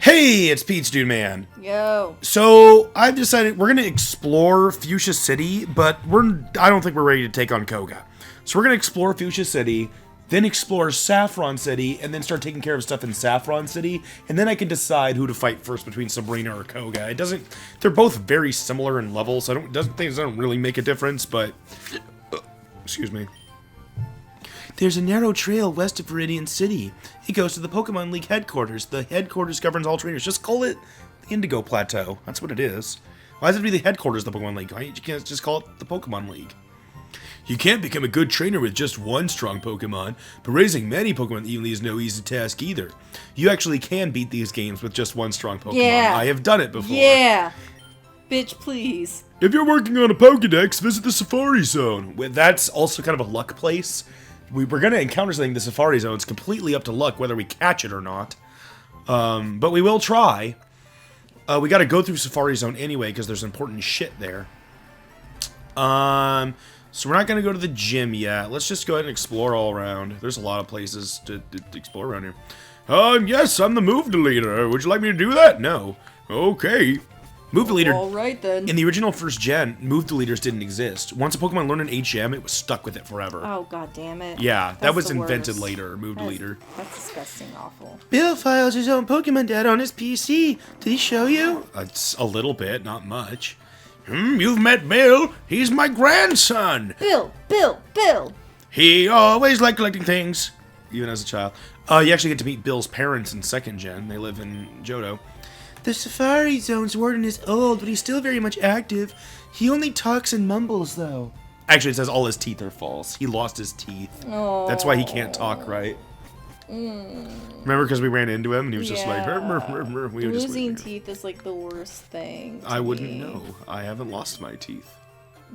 Hey, it's Pete's Dude Man. Yo. So I've decided we're gonna explore Fuchsia City, but I don't think we're ready to take on Koga. So we're gonna explore Fuchsia City, then explore Saffron City, and then start taking care of stuff in Saffron City, and then I can decide who to fight first between Sabrina or Koga. They're both very similar in level, so things don't really make a difference, but excuse me. There's a narrow trail west of Viridian City. It goes to the Pokemon League headquarters. The headquarters governs all trainers. Just call it the Indigo Plateau. That's what it is. Why does it have to be the headquarters of the Pokemon League? Why can't you just call it the Pokemon League? You can't become a good trainer with just one strong Pokemon, but raising many Pokemon evenly is no easy task either. You actually can beat these games with just one strong Pokemon. Yeah. I have done it before. Yeah. Bitch, please. If you're working on a Pokédex, visit the Safari Zone. That's also kind of a luck place. We're going to encounter something in the Safari Zone. It's completely up to luck whether we catch it or not. But we will try. We got to go through Safari Zone anyway because there's important shit there. So we're not going to go to the gym yet. Let's just go ahead and explore all around. There's a lot of places to explore around here. Yes, I'm the move deleter. Would you like me to do that? No. Okay. Move deleter. All right, then. In the original first gen, move deleters didn't exist. Once a Pokemon learned an HM, it was stuck with it forever. Oh, god damn it. Yeah, that was the invented worst. later, move deleter. That's disgusting awful. Bill files his own Pokemon data on his PC. Did he show you? It's a little bit, not much. You've met Bill. He's my grandson. Bill! He always liked collecting things, even as a child. You actually get to meet Bill's parents in second gen. They live in Johto. The Safari Zone's warden is old, but he's still very much active. He only talks and mumbles, though. Actually, it says all his teeth are false. He lost his teeth. Oh. That's why he can't talk, right? Remember, because we ran into him, and he was just like, we were just losing teeth is like the worst thing. I wouldn't know. I haven't lost my teeth.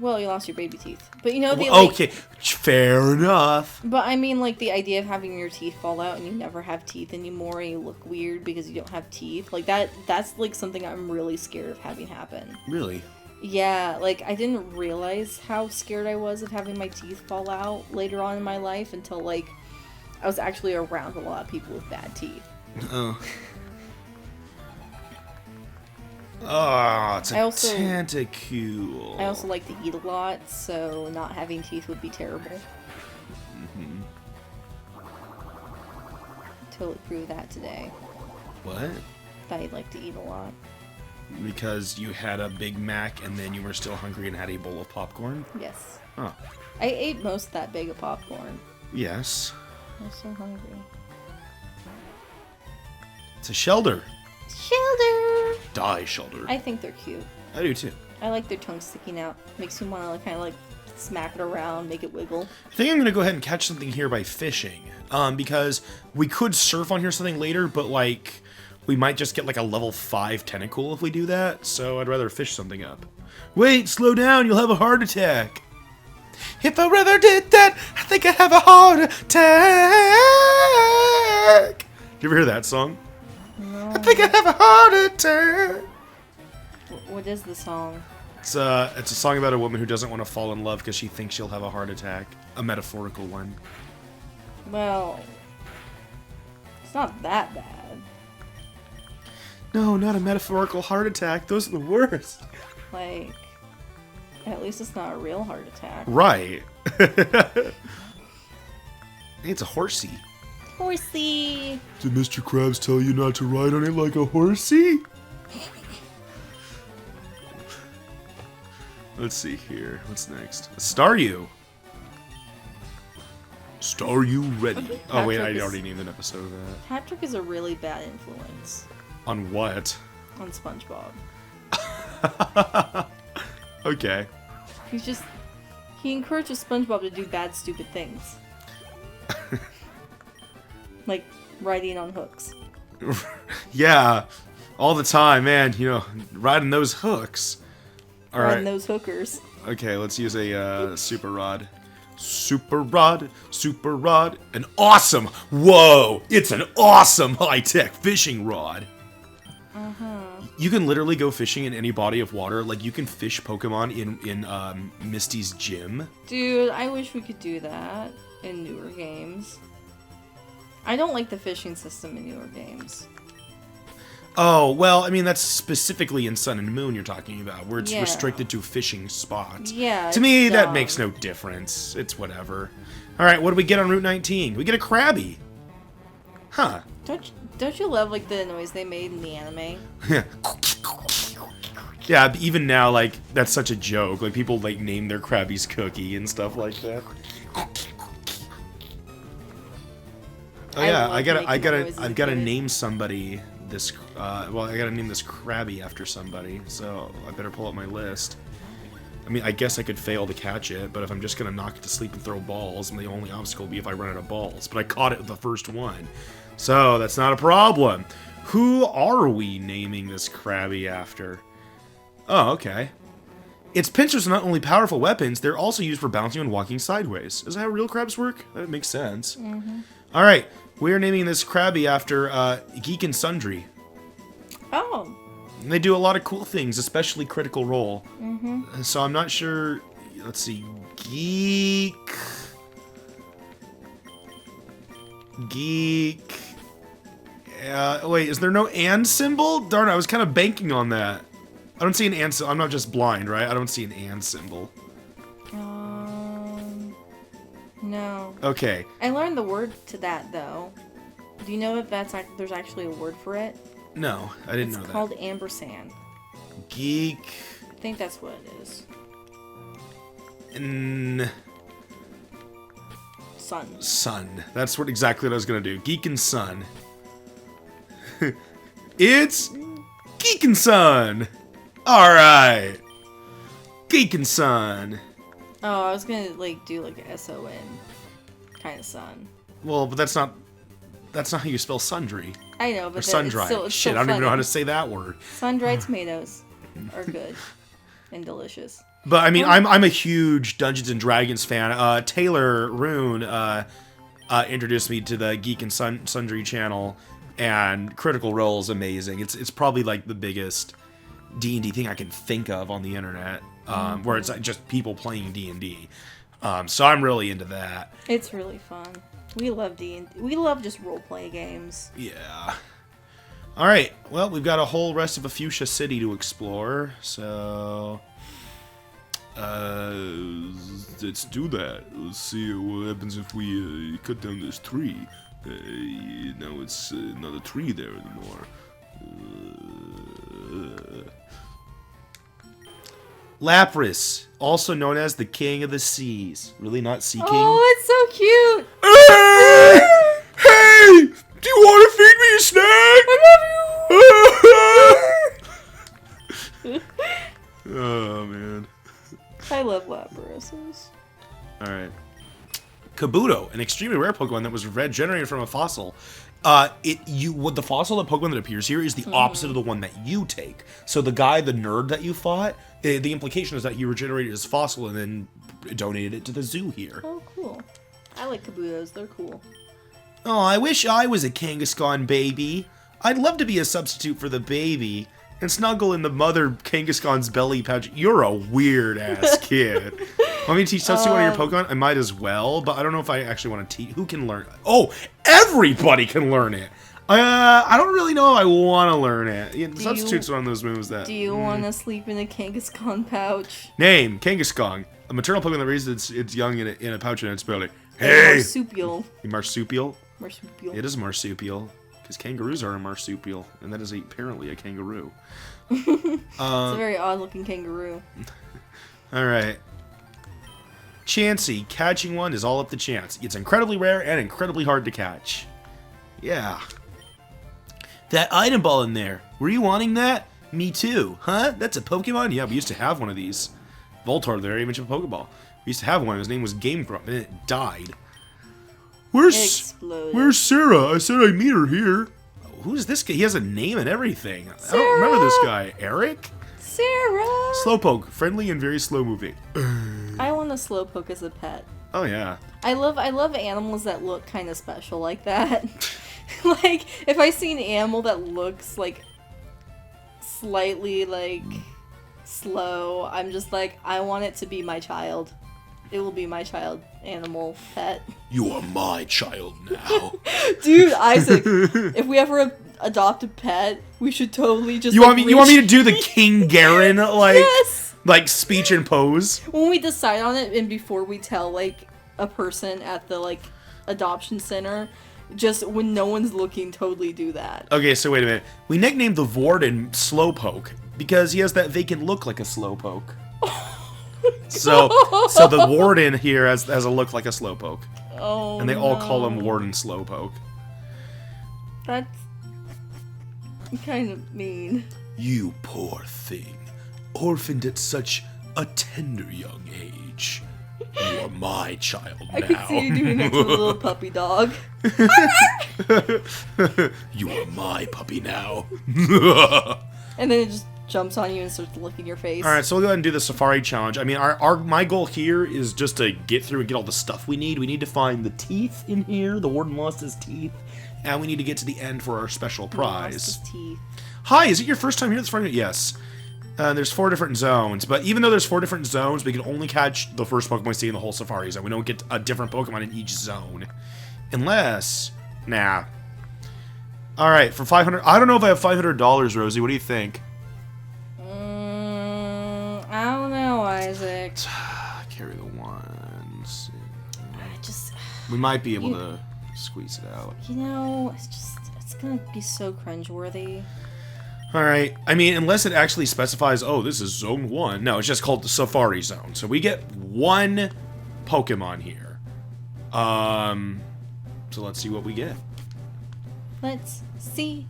Well, you lost your baby teeth. But you know, okay, fair enough. But I mean, like, the idea of having your teeth fall out and you never have teeth anymore and you look weird because you don't have teeth, like, that's, like, something I'm really scared of having happen. Really? Yeah, like, I didn't realize how scared I was of having my teeth fall out later on in my life until, like, I was actually around a lot of people with bad teeth. Oh. Oh, it's a tentacule. I also like to eat a lot, so not having teeth would be terrible. Totally proved that today. What? That I'd like to eat a lot. Because you had a Big Mac and then you were still hungry and had a bowl of popcorn? Yes. Oh. I ate most of that bag of popcorn. Yes. I'm so hungry. It's a Shelder. Shelder! Die, Shelder. I think they're cute. I do too. I like their tongue sticking out. Makes me want to kind of like smack it around, make it wiggle. I think I'm going to go ahead and catch something here by fishing. Because we could surf on here something later, but like we might just get like a level 5 tentacle if we do that. So I'd rather fish something up. Wait, slow down. You'll have a heart attack. If I rather did that, I think I'd have a heart attack. Did you ever hear that song? No. I think I have a heart attack. What is the song? It's a song about a woman who doesn't want to fall in love because she thinks she'll have a heart attack. A metaphorical one. Well, it's not that bad. No, not a metaphorical heart attack. Those are the worst. Like, at least it's not a real heart attack. Right. It's a horsey. Horsey! Did Mr. Krabs tell you not to ride on it like a horsey? Let's see here. What's next? Staryu. Staryu ready. Oh wait, I already named an episode of that. Patrick is a really bad influence. On what? On SpongeBob. Okay. He encourages SpongeBob to do bad, stupid things. Like riding on hooks. Yeah, all the time, man. You know, riding those hooks. All riding right. those hookers. Okay, let's use a super rod. Super rod, super rod. An awesome, whoa, it's an awesome high-tech fishing rod. You can literally go fishing in any body of water. Like, you can fish Pokemon in Misty's gym. Dude, I wish we could do that in newer games. I don't like the fishing system in newer games. Oh, well, I mean, that's specifically in Sun and Moon you're talking about, where it's Yeah. restricted to fishing spots. Yeah. To me, it's that dumb. makes no difference. It's whatever. All right, what do we get on Route 19? We get a KRABBY. Huh. Don't you love like the noise they made in the anime? Yeah, even now, like, that's such a joke. Like, people, like, name their Krabby's Cookie and stuff like that. Oh yeah, love making noises I've as gotta a kid. name somebody this. Well, I gotta name this KRABBY after somebody. So I better pull up my list. I mean, I guess I could fail to catch it, but if I'm just gonna knock it to sleep and throw balls, the only obstacle will be if I run out of balls. But I caught it with the first one, so that's not a problem. Who are we naming this KRABBY after? Oh, okay. Its pincers are not only powerful weapons, they're also used for bouncing and walking sideways. Is that how real crabs work? That makes sense. Mm-hmm. All right, we're naming this KRABBY after Geek and Sundry. Oh. They do a lot of cool things, especially Critical Role. Mm-hmm. So I'm not sure. Let's see, Geek. Wait, is there no and symbol? Darn it, I was kind of banking on that. I don't see an and symbol. I'm not just blind, right? I don't see an and symbol. No. Okay. I learned the word to that though. Do you know if there's actually a word for it? No, I didn't know that. It's called ampersand. Geek. I think that's what it is. Sun. That's exactly what I was gonna do. Geek and Sun. It's Geek and Sun. All right. Geek and Sun. Oh, I was gonna like do like a SON kind of sun. Well, but that's not how you spell sundry. I know, but Or sun-dried. Shit, I don't even know how to say that word. Sun-dried tomatoes are good and delicious. But I mean, I'm a huge Dungeons and Dragons fan. Taylor Rune introduced me to the Geek and Sundry channel, and Critical Role is amazing. It's probably like the biggest D&D thing I can think of on the internet, where it's like just people playing D&D. So I'm really into that. It's really fun. We love D&D. We love just role-play games. Yeah. All right. Well, we've got a whole rest of a Fuchsia City to explore, so let's do that. Let's see what happens if we cut down this tree. Now it's not a tree there anymore. Lapras, also known as the King of the Seas. Really not Sea King? Oh, it's so cute! Hey! Do you want to feed me a snack? I love you! Oh, man. I love Laprases. Alright. Kabuto, an extremely rare Pokemon that was regenerated from a fossil. The fossil, the Pokemon that appears here, is the opposite of the one that you take. So the nerd that you fought, the implication is that he regenerated his fossil and then donated it to the zoo here. Oh, cool. I like Kabutos. They're cool. Oh, I wish I was a Kangaskhan baby. I'd love to be a substitute for the baby and snuggle in the mother Kangaskhan's belly pouch. You're a weird-ass kid. Want me to teach substitute one of your Pokemon? I might as well, but I don't know if I actually want to teach. Who can learn? Oh, everybody can learn it. I don't really know if I want to learn it. Substitute's one of those moves that... Do you want to sleep in a Kangaskhan pouch? Name, Kangaskhan. A maternal Pokemon that raises its young in a pouch in its belly. A Hey! marsupial. A marsupial? Marsupial. It is a marsupial. Because kangaroos are a marsupial. And that is apparently a kangaroo. It's a very odd-looking kangaroo. Alright. Chansey, catching one is all up to chance. It's incredibly rare and incredibly hard to catch. Yeah. That item ball in there. Were you wanting that? Me too. Huh? That's a Pokemon? Yeah, we used to have one of these. Voltorb, the very image of a Pokeball. We used to have one. His name was Game Grump, and it died. Where's Sarah? I said I'd meet her here. Who's this guy? He has a name and everything. Sarah! I don't remember this guy. Eric? Sarah! Slowpoke, friendly and very slow moving. I want a Slowpoke as a pet. Oh yeah. I love animals that look kind of special like that. Like, if I see an animal that looks, like, slightly, like, slow, I'm just like, I want it to be my child. It will be my child animal pet. You are my child now. Dude, Isaac, if we ever adopt a pet, we should totally just. You want me to do the King Garen like Yes! like speech and pose? When we decide on it, and before we tell like a person at the like adoption center, just when no one's looking, totally do that. Okay, so wait a minute. We nicknamed the warden Slowpoke because he has that vacant look like a slowpoke. So the warden here has a look like a slowpoke. Oh, And they all call him Warden Slowpoke. That's kind of mean. You poor thing. Orphaned at such a tender young age. You are my child now. I could see you doing it to the little puppy dog. You are my puppy now. And then it just jumps on you and starts licking your face. Alright, so we'll go ahead and do the safari challenge. I mean, my goal here is just to get through and get all the stuff we need. We need to find the teeth in here. The warden lost his teeth. And we need to get to the end for our special prize. Lost his teeth. Hi, is it your first time here? Yes. There's 4 different zones, but even though there's 4 different zones, we can only catch the first Pokemon we see in the whole safari zone. We don't get a different Pokemon in each zone. Unless... Nah. Alright, for 500... I don't know if I have $500, Rosie. What do you think? I don't know, Isaac. Carry the ones. I just... We might be able to squeeze it out. You know, it's gonna be so cringeworthy. Alright, I mean, unless it actually specifies, oh, this is Zone 1. No, it's just called the Safari Zone. So we get 1 Pokemon here. So let's see what we get. Let's see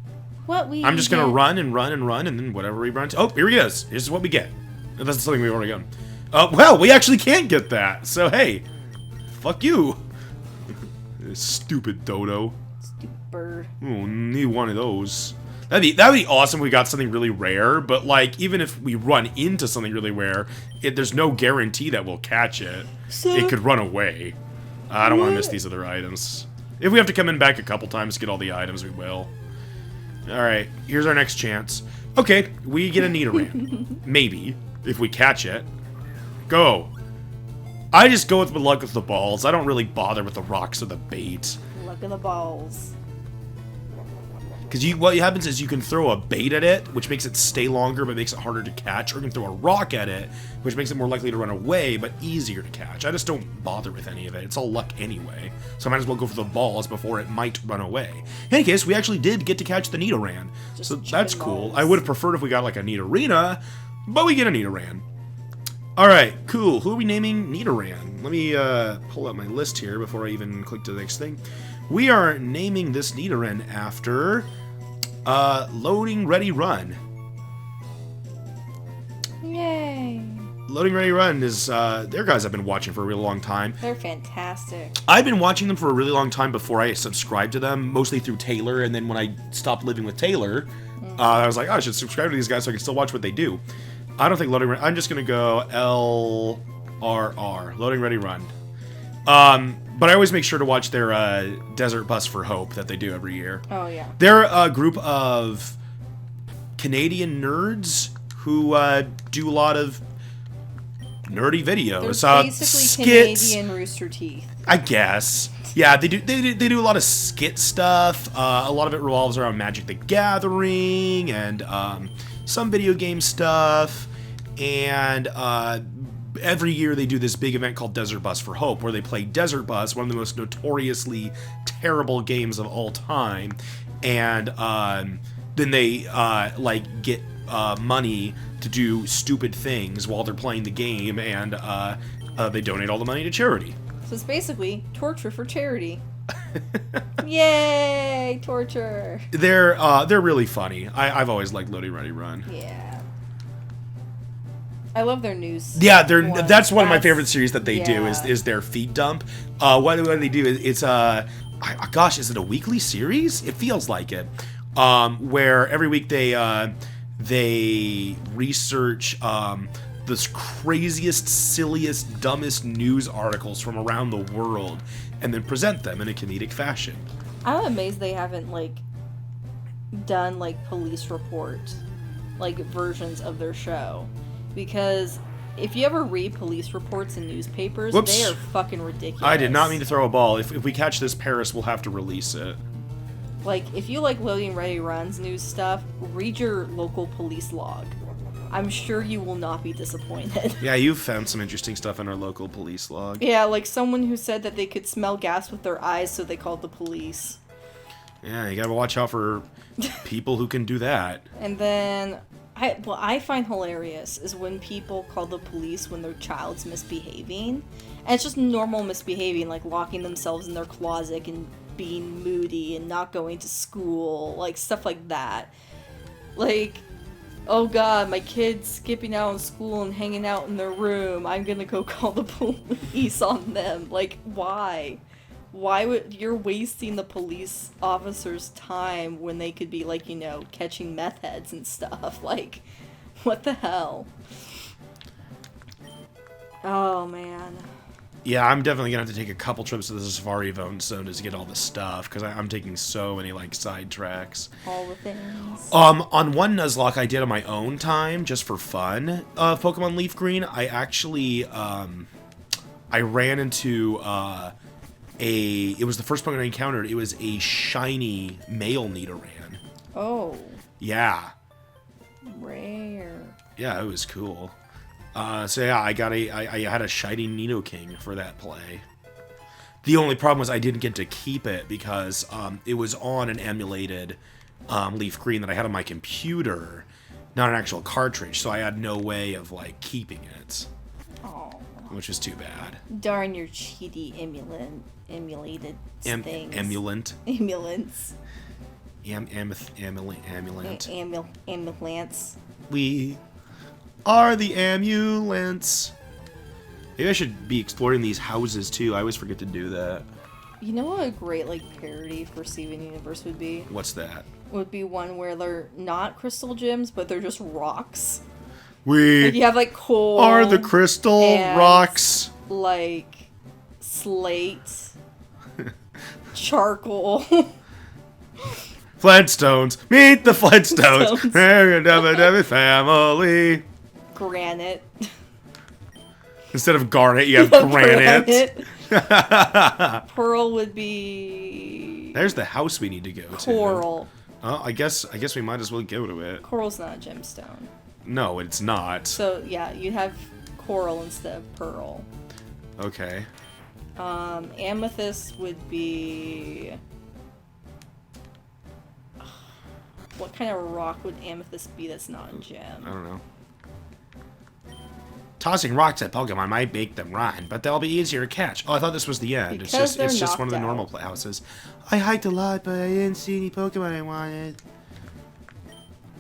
what we I'm just gonna run and run and run, and then whatever we run to... Oh, here he is. Here's what we get. That's something we've already gotten. Well, we actually can't get that. So, hey. Fuck you. Stupid Dodo. Stupid bird. Oh, need one of those. That'd be awesome if we got something really rare, but like even if we run into something really rare, there's no guarantee that we'll catch it. So, it could run away. I don't want to miss these other items. If we have to come in back a couple times to get all the items, we will. Alright, here's our next chance. Okay, we get a Nidoran. Maybe, if we catch it. Go. I just go with luck with the balls. I don't really bother with the rocks or the bait. Luck of the balls. Because what happens is you can throw a bait at it, which makes it stay longer but makes it harder to catch, or you can throw a rock at it, which makes it more likely to run away but easier to catch. I just don't bother with any of it. It's all luck anyway, so I might as well go for the balls before it might run away. In any case, we actually did get to catch the Nidoran, so that's cool. balls. I would have preferred if we got like a Nidorina, but we get a Nidoran. Alright, cool. Who are we naming Nidoran? Let me pull up my list here before I even click to the next thing. We are naming this Nidoran after... Loading Ready Run. Yay. Loading Ready Run is, they're guys I've been watching for a really long time. They're fantastic. I've been watching them for a really long time before I subscribed to them, mostly through Taylor, and then when I stopped living with Taylor, I was like, oh, I should subscribe to these guys so I can still watch what they do. I don't think Loading Ready... I'm just gonna go LRR, Loading Ready Run. But I always make sure to watch their Desert Bus for Hope that they do every year. Oh, yeah. They're a group of Canadian nerds who do a lot of nerdy videos. They're basically skits, Canadian Rooster Teeth. I guess. Yeah, they do a lot of skit stuff. A lot of it revolves around Magic the Gathering and some video game stuff. And every year they do this big event called Desert Bus for Hope, where they play Desert Bus, one of the most notoriously terrible games of all time, and then they like get money to do stupid things while they're playing the game, and they donate all the money to charity. So it's basically torture for charity. Yay, torture. They're really funny. I've always liked Loading Ready Run. Yeah. I love their news. Yeah, that's one of my favorite series that they do is their feed dump. What do they do? It's gosh, is it a weekly series? It feels like it. Where every week they research the craziest, silliest, dumbest news articles from around the world and then present them in a comedic fashion. I'm amazed they haven't like done like police report like versions of their show. Because if you ever read police reports in newspapers, Whoops. they are fucking ridiculous. I did not mean to throw a ball. If we catch this Paris, we'll have to release it. Like, if you like Loading Ready Runs news stuff, read your local police log. I'm sure you will not be disappointed. Yeah, you've found some interesting stuff in our local police log. Yeah, like someone who said that they could smell gas with their eyes, so they called the police. Yeah, you gotta watch out for people who can do that. And then, what I find hilarious is when people call the police when their child's misbehaving. And it's just normal misbehaving, like locking themselves in their closet and being moody and not going to school, like stuff like that. Like, oh god, my kid's skipping out of school and hanging out in their room. I'm gonna go call the police on them. Like, why? Why would you're wasting the police officer's time when they could be, like, you know, catching meth heads and stuff? Like, what the hell? Oh man. Yeah, I'm definitely gonna have to take a couple trips to the Safari Zone to get all the stuff, because I'm taking so many, like, side tracks. All the things. On one Nuzlocke I did on my own time, just for fun, Pokemon LeafGreen, I actually, I ran into, it was the first Pokemon I encountered. It was a shiny male Nidoran. Oh. Yeah. Rare. Yeah, it was cool. So yeah, I had a shiny Nidoking for that play. The only problem was I didn't get to keep it because it was on an emulated LeafGreen that I had on my computer, not an actual cartridge, so I had no way of, like, keeping it. Oh. Which is too bad. Darn your cheaty emulated things. Emulant. Emulants. Amulant. Ambulance. We are the ambulance. Maybe I should be exploring these houses too. I always forget to do that. You know what a great, like, parody for Steven Universe would be? What's that? Would be one where they're not crystal gems, but they're just rocks. We Like, you have, like, coal. are the crystal and, rocks. Like, slate. Charcoal. Flintstones. Meet the Flintstones. They're family. Granite. Instead of garnet, you have granite. Pearl would be... There's the house we need to go to. Coral. Oh, I guess we might as well go to it. Coral's not a gemstone. No, it's not. So, yeah, you have coral instead of pearl. Okay. Amethyst would be... What kind of rock would amethyst be that's not a gem? I don't know. Tossing rocks at Pokemon might make them run, but they'll be easier to catch. Oh, I thought this was the end. Because it's just one of the they're normal houses. I hiked a lot, but I didn't see any Pokemon I wanted.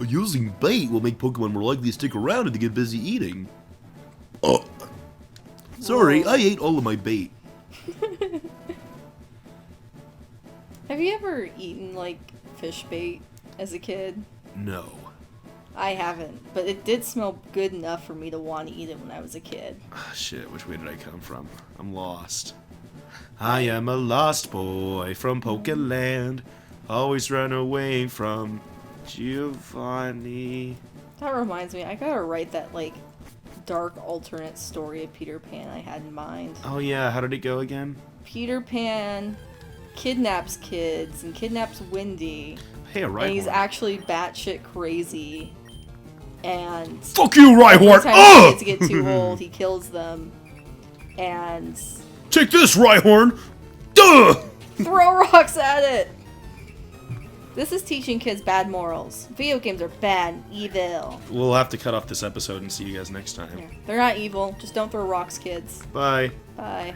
Using bait will make Pokemon more likely to stick around if they get busy eating. Oh. Sorry, I ate all of my bait. Have you ever eaten, like, fish bait as a kid? No. I haven't, but it did smell good enough for me to want to eat it when I was a kid. Ah, shit, which way did I come from? I'm lost. I am a lost boy from Pokeland. Always run away from Giovanni. That reminds me, I gotta write that, like, dark alternate story of Peter Pan I had in mind. Oh yeah, how did it go again? Peter Pan kidnaps kids and kidnaps Wendy. Hey, a Rhyhorn. And he's actually batshit crazy. And fuck you, Rhyhorn! every time the kids get too old, he kills them. And take this, Rhyhorn! Duh! throw rocks at it! This is teaching kids bad morals. Video games are bad and evil. We'll have to cut off this episode and see you guys next time. They're not evil. Just don't throw rocks, kids. Bye. Bye.